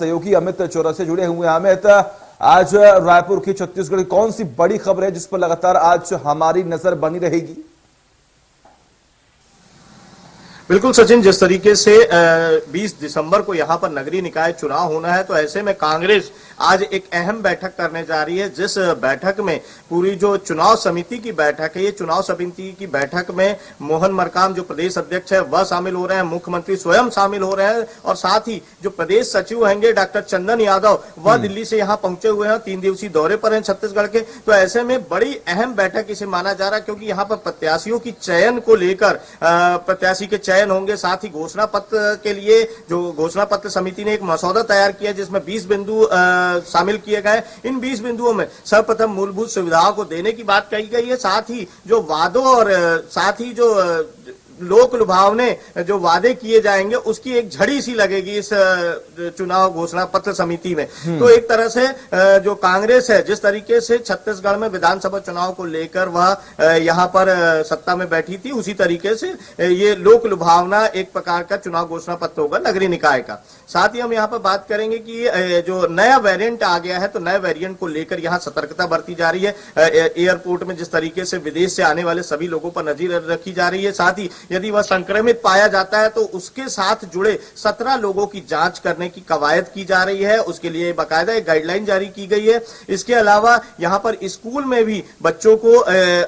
सहयोगी अमित चौरसिया जुड़े हुए हैं। अमित, आज रायपुर की छत्तीसगढ़ की कौन सी बड़ी खबर है जिस पर लगातार आज हमारी नजर बनी रहेगी? बिल्कुल सचिन, जिस तरीके से 20 दिसंबर को यहां पर नगरीय निकाय चुनाव होना है, तो ऐसे में कांग्रेस आज एक अहम बैठक करने जा रही है, जिस बैठक में पूरी जो चुनाव समिति की बैठक है, ये चुनाव समिति की बैठक में मोहन मरकाम जो प्रदेश अध्यक्ष है वह शामिल हो रहे हैं, मुख्यमंत्री स्वयं शामिल हो रहे हैं और साथ ही जो प्रदेश सचिव होंगे डॉक्टर चंदन यादव वह दिल्ली से यहाँ पहुंचे हुए हैं, 3 दिवसीय दौरे पर हैं छत्तीसगढ़ के। तो ऐसे में बड़ी अहम बैठक इसे माना जा रहा है, क्योंकि यहाँ पर प्रत्याशियों की चयन को लेकर प्रत्याशी के चयन होंगे, साथ ही घोषणा पत्र के लिए जो घोषणा पत्र समिति ने एक मसौदा तैयार किया जिसमें 20 बिंदु शामिल किए गए। इन 20 बिंदुओं में सर्वप्रथम मूलभूत सुविधाओं को देने की बात कही गई है, साथ ही जो वादों और साथ ही जो लोक लुभावने जो वादे किए जाएंगे उसकी एक झड़ी सी लगेगी इस चुनाव घोषणा पत्र समिति में। तो एक तरह से जो कांग्रेस है जिस तरीके से छत्तीसगढ़ में विधानसभा चुनाव को लेकर वह यहाँ पर सत्ता में बैठी थी, उसी तरीके से ये लोक लुभावना एक प्रकार का चुनाव घोषणा पत्र होगा नगरीय निकाय का। साथ ही हम यहाँ पर बात करेंगे कि जो नया वेरिएंट आ गया है, तो नए वेरिएंट को लेकर यहाँ सतर्कता बरती जा रही है। एयरपोर्ट में जिस तरीके से विदेश से आने वाले सभी लोगों पर नजर रखी जा रही है, साथ ही यदि वह संक्रमित पाया जाता है तो उसके साथ जुड़े 17 लोगों की जांच करने की कवायद की जा रही है, उसके लिए बाकायदा एक गाइडलाइन जारी की गई है। इसके अलावा यहाँ पर स्कूल में भी बच्चों को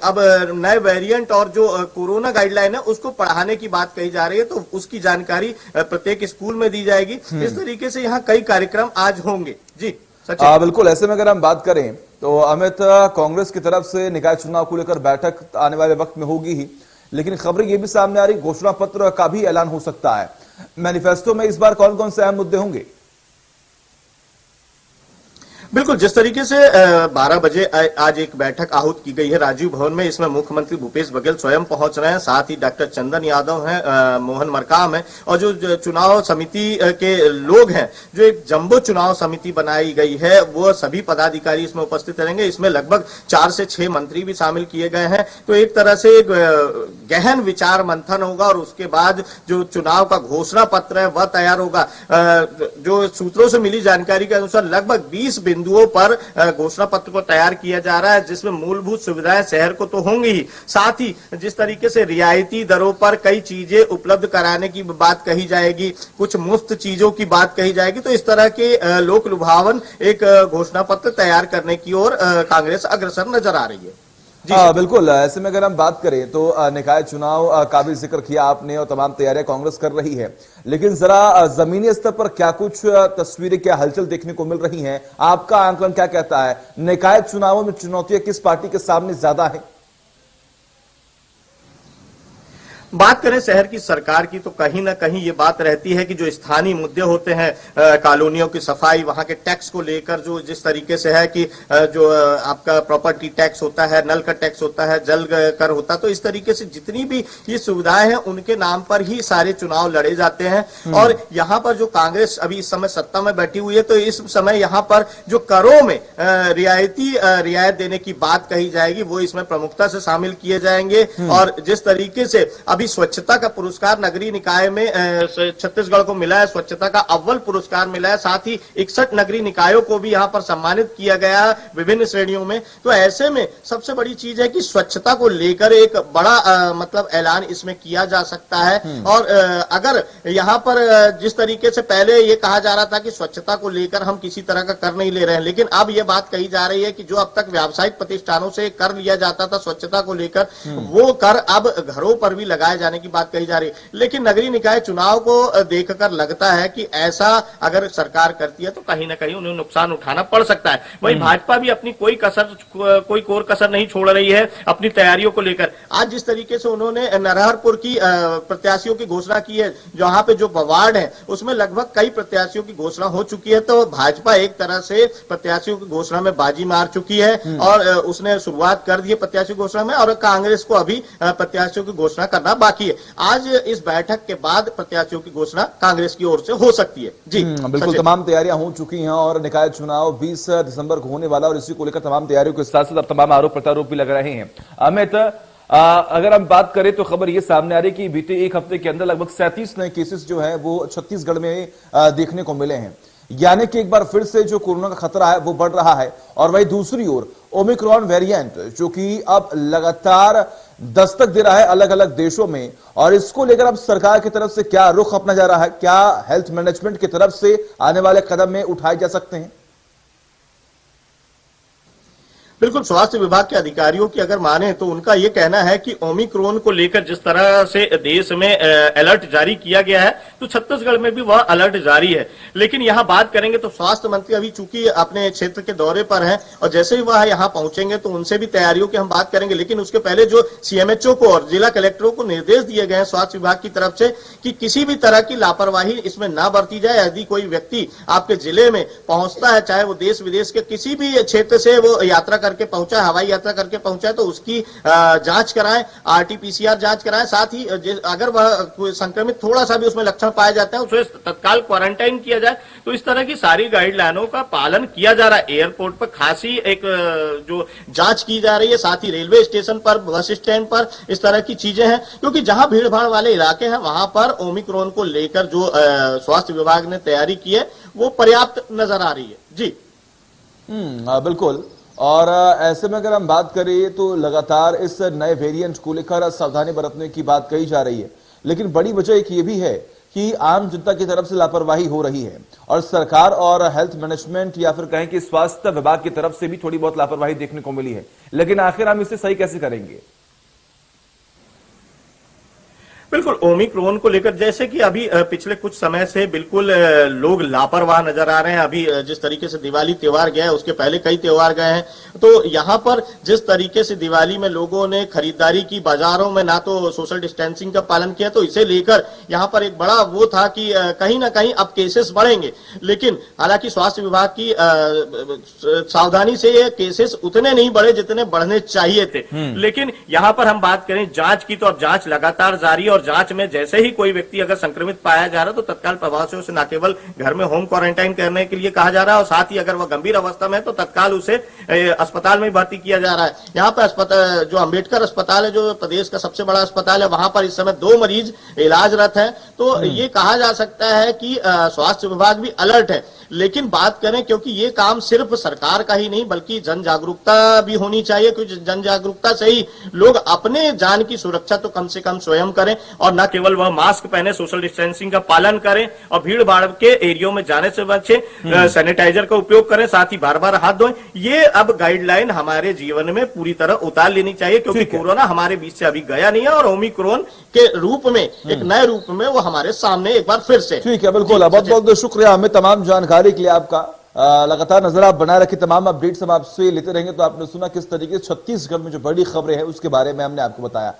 अब नए वेरिएंट और जो कोरोना गाइडलाइन है उसको पढ़ाने की बात कही जा रही है, तो उसकी जानकारी प्रत्येक स्कूल में दी जाएगी। इस तरीके से यहाँ कई कार्यक्रम आज होंगे। जी बिल्कुल, ऐसे में अगर हम बात करें तो अमित, कांग्रेस की तरफ से निकाय चुनाव को लेकर बैठक आने वाले वक्त में होगी ही, लेकिन खबरें ये भी सामने आ रही घोषणा पत्र का भी ऐलान हो सकता है। मैनिफेस्टो में इस बार कौन कौन से अहम मुद्दे होंगे? बिल्कुल, जिस तरीके से 12 बजे आज एक बैठक आहूत की गई है राजीव भवन में, इसमें मुख्यमंत्री भूपेश बघेल स्वयं पहुंच रहे हैं, साथ ही डॉक्टर चंदन यादव हैं, मोहन मरकाम है और जो चुनाव समिति के लोग हैं, जो एक जंबो चुनाव समिति बनाई गई है वो सभी पदाधिकारी इसमें उपस्थित रहेंगे। इसमें लगभग 4 से 6 मंत्री भी शामिल किए गए हैं। तो एक तरह से एक गहन विचार मंथन होगा और उसके बाद जो चुनाव का घोषणा पत्र है वह तैयार होगा। जो सूत्रों से मिली जानकारी के अनुसार लगभग 20 बिंदुओं पर घोषणा पत्र को तैयार किया जा रहा है, जिसमें मूलभूत सुविधाएं शहर को तो होंगी ही, साथ ही जिस तरीके से रियायती दरों पर कई चीजें उपलब्ध कराने की बात कही जाएगी, कुछ मुफ्त चीजों की बात कही जाएगी। तो इस तरह के लोक लुभावन एक घोषणा पत्र तैयार करने की ओर कांग्रेस अग्रसर नजर आ रही है। बिल्कुल, ऐसे में अगर हम बात करें तो निकाय चुनाव का भी जिक्र किया आपने और तमाम तैयारियां कांग्रेस कर रही है, लेकिन जरा जमीनी स्तर पर क्या कुछ तस्वीरें, क्या हलचल देखने को मिल रही हैं? आपका आंकलन क्या कहता है, निकाय चुनावों में चुनौतियां किस पार्टी के सामने ज्यादा है? बात करें शहर की सरकार की तो कहीं ना कहीं ये बात रहती है कि जो स्थानीय मुद्दे होते हैं, कॉलोनियों की सफाई, वहां के टैक्स को लेकर जो जिस तरीके से है कि जो आपका प्रॉपर्टी टैक्स होता है, नल का टैक्स होता है, जल कर होता है, तो इस तरीके से जितनी भी ये सुविधाएं हैं उनके नाम पर ही सारे चुनाव लड़े जाते हैं। और यहाँ पर जो कांग्रेस अभी इस समय सत्ता में बैठी हुई है, तो इस समय यहाँ पर जो करों में रियायत देने की बात कही जाएगी वो इसमें प्रमुखता से शामिल किए जाएंगे। और जिस तरीके से अभी स्वच्छता का पुरस्कार नगरीय निकाय में छत्तीसगढ़ को मिला है, स्वच्छता का अव्वल पुरस्कार मिला है, साथ ही 61 नगरीय निकायों को भी यहाँ पर सम्मानित किया गया विभिन्न श्रेणियों में। तो ऐसे में सबसे बड़ी चीज है कि स्वच्छता को लेकर एक बड़ा मतलब ऐलान इसमें किया जा सकता है। और अगर यहाँ पर जिस तरीके से पहले ये कहा जा रहा था कि स्वच्छता को लेकर हम किसी तरह का कर नहीं ले रहे हैं, लेकिन अब ये बात कही जा रही है कि जो अब तक व्यावसायिक प्रतिष्ठानों से कर लिया जाता था स्वच्छता को लेकर, वो कर अब घरों पर भी लगाया जाने की बात कही जा रही है। लेकिन नगरीय निकाय चुनाव को देखकर लगता है कि ऐसा अगर सरकार करती है तो कहीं ना कहीं उन्हें नुकसान उठाना पड़ सकता है। वहीं भाजपा भी अपनी कोई कोर कसर नहीं छोड़ रही है अपनी तैयारियों को लेकर। आज जिस तरीके से उन्होंने नरहरपुर की प्रत्याशियों की घोषणा की है, जहां पे जो वार्ड है उसमें लगभग कई प्रत्याशियों की घोषणा हो चुकी है, तो भाजपा एक तरह से प्रत्याशियों की घोषणा में बाजी मार चुकी है और उसने शुरुआत कर दी है प्रत्याशी घोषणा में, और कांग्रेस को अभी प्रत्याशियों की घोषणा करना बाकी है। आज इस बैठक के बाद प्रत्याशियों की घोषणा कांग्रेस की ओर से हो सकती है। जी बिल्कुल, तमाम तैयारियां हो चुकी हैं और निकाय चुनाव 20 दिसंबर को होने वाला और इसी को लेकर तमाम तैयारियों के साथ साथ अब तमाम आरोप प्रत्यारोप भी लग रहे हैं। अमित, अगर हम बात करें तो खबर ये सामने आ रही कि बीते एक हफ्ते के अंदर लगभग 37 नए केसेस जो है वो छत्तीसगढ़ में देखने को मिले हैं। यानी कि एक बार फिर से जो कोरोना का खतरा है वो बढ़ रहा है, और वहीं दूसरी ओर ओमिक्रॉन वेरिएंट जो कि अब लगातार दस्तक दे रहा है अलग अलग देशों में, और इसको लेकर अब सरकार की तरफ से क्या रुख अपना जा रहा है, क्या हेल्थ मैनेजमेंट की तरफ से आने वाले कदम में उठाए जा सकते हैं? बिल्कुल, स्वास्थ्य विभाग के अधिकारियों की अगर माने तो उनका यह कहना है कि ओमिक्रॉन को लेकर जिस तरह से देश में अलर्ट जारी किया गया है, तो छत्तीसगढ़ में भी वह अलर्ट जारी है। लेकिन यहां बात करेंगे तो स्वास्थ्य मंत्री अभी चूंकि अपने क्षेत्र के दौरे पर हैं, और जैसे ही वह यहां पहुंचेंगे तो उनसे भी तैयारियों की हम बात करेंगे। लेकिन उसके पहले जो सीएमएचओ को और जिला कलेक्टरों को निर्देश दिए गए हैं स्वास्थ्य विभाग की तरफ से कि किसी भी तरह की लापरवाही इसमें ना बरती जाए। यदि कोई व्यक्ति आपके जिले में पहुंचता है, चाहे वो देश विदेश के किसी भी क्षेत्र से वो यात्रा करके पहुंचा है, हवाई यात्रा करके पहुंचा है, तो उसकी जांच कराएं, आरटीपीसीआर जांच कराएं। साथ ही अगर वह संक्रमित थोड़ा सा भी उसमें लक्षण पाए जाते हैं उसे तत्काल क्वारंटाइन किया जाए। तो इस तरह की सारी गाइडलाइनों का पालन किया जा रहा है। एयरपोर्ट पर खासी एक जो जांच की जा रही है, साथ ही रेलवे स्टेशन पर, बस स्टैंड पर इस तरह की चीजें हैं, क्योंकि जहां भीड़ भाड़ वाले इलाके हैं वहां पर ओमिक्रॉन को लेकर जो स्वास्थ्य विभाग ने तैयारी की है वो पर्याप्त नजर आ रही है। जी बिल्कुल। और ऐसे में अगर हम बात करें तो लगातार इस नए वेरिएंट को लेकर सावधानी बरतने की बात कही जा रही है, लेकिन बड़ी वजह एक ये भी है कि आम जनता की तरफ से लापरवाही हो रही है, और सरकार और हेल्थ मैनेजमेंट या फिर कहें कि स्वास्थ्य विभाग की तरफ से भी थोड़ी बहुत लापरवाही देखने को मिली है। लेकिन आखिर हम इसे सही कैसे करेंगे? बिल्कुल, ओमिक्रॉन को लेकर जैसे कि अभी पिछले कुछ समय से बिल्कुल लोग लापरवाह नजर आ रहे हैं। अभी जिस तरीके से दिवाली त्योहार गया है, उसके पहले कई त्योहार गए हैं, तो यहाँ पर जिस तरीके से दिवाली में लोगों ने खरीदारी की, बाजारों में ना तो सोशल डिस्टेंसिंग का पालन किया, तो इसे लेकर यहाँ पर एक बड़ा वो था कि कहीं ना कहीं अब केसेस बढ़ेंगे। लेकिन हालांकि स्वास्थ्य विभाग की सावधानी से ये केसेस उतने नहीं बढ़े जितने बढ़ने चाहिए थे। लेकिन यहाँ पर हम बात करें जांच की, तो अब जांच लगातार जारी है, और जांच में जैसे ही कोई व्यक्ति अगर संक्रमित पाया जा रहा है तो तत्काल प्रभाव से उसे न केवल घर में होम क्वारंटाइन करने के लिए कहा जा रहा है, और साथ ही अगर वह गंभीर अवस्था में है तो तत्काल उसे अस्पताल में भर्ती किया जा रहा है। यहाँ पर अस्पताल जो अंबेडकर अस्पताल है, जो प्रदेश का सबसे बड़ा अस्पताल है, वहां पर इस समय 2 मरीज इलाजरत हैं। तो ये कहा जा सकता है कि स्वास्थ्य विभाग भी अलर्ट है। लेकिन बात करें, क्योंकि ये काम सिर्फ सरकार का ही नहीं बल्कि जन जागरूकता भी होनी चाहिए, क्योंकि जन जागरूकता से ही लोग अपने जान की सुरक्षा तो कम से कम स्वयं करें, और न केवल वह मास्क पहने, सोशल डिस्टेंसिंग का पालन करें, और भीड़ भाड़ के एरियो में जाने से बचें, सैनिटाइजर का उपयोग करें, साथ ही बार बार हाथ धोएं। ये अब गाइडलाइन हमारे जीवन में पूरी तरह उतार लेनी चाहिए, क्योंकि कोरोना हमारे बीच से अभी गया नहीं है, और ओमिक्रॉन के रूप में, एक नए रूप में वो हमारे सामने एक बार फिर से। ठीक है, बिल्कुल। बहुत बहुत शुक्रिया हमें तमाम जानकारी के लिए आपका। लगातार नजर आप बनाए रखिए, तमाम अपडेट्स हम आपसे लेते रहेंगे। तो आपने सुना किस तरीके से छत्तीसगढ़ में जो बड़ी खबरें हैं उसके बारे में हमने आपको बताया।